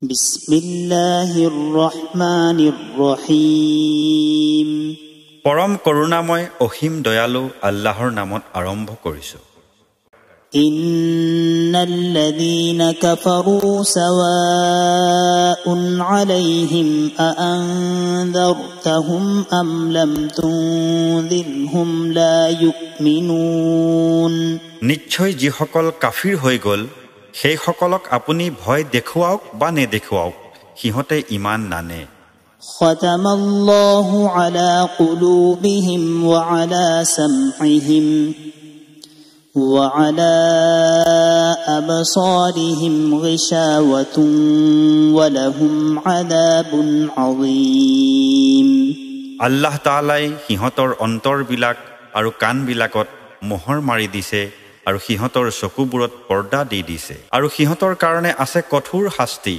বিসমিল্লাহিৰ ৰহমানিৰ ৰহিম। পৰম কৰুণাময় অসীম দয়ালু আল্লাহৰ নামত আৰম্ভ কৰিছোঁ। ইন্নাল্লাযীনা কাফাৰু সাওয়াউন আলাইহিম আআনযাৰতাহুম আম লাম তুনযিৰহুম লা ইউমিনুন। নিশ্চয় যিসকল কাফিৰ হৈ গ'ল সেইসকলক আপুনি ভয় দেখুৱাওক বা নেদেখুৱাওক সিহঁতে ইমান নানে। খতামাল্লাহু আলা কুলুবিহিম ওয়া আলা সামঈহিম ওয়া আলা আবসারিহিম গিশাওয়াতুন ওয়া লাহুম আযাবুন আযীম। আল্লাহ তাআলাই সিহঁতৰ অন্তৰবিলাক আৰু কাণবিলাকত মোহৰ মাৰি দিছে আৰু সিহঁতৰ চকুবোৰত পৰ্দা দি দিছে আৰু সিহঁতৰ কাৰণে আছে কঠোৰ শাস্তি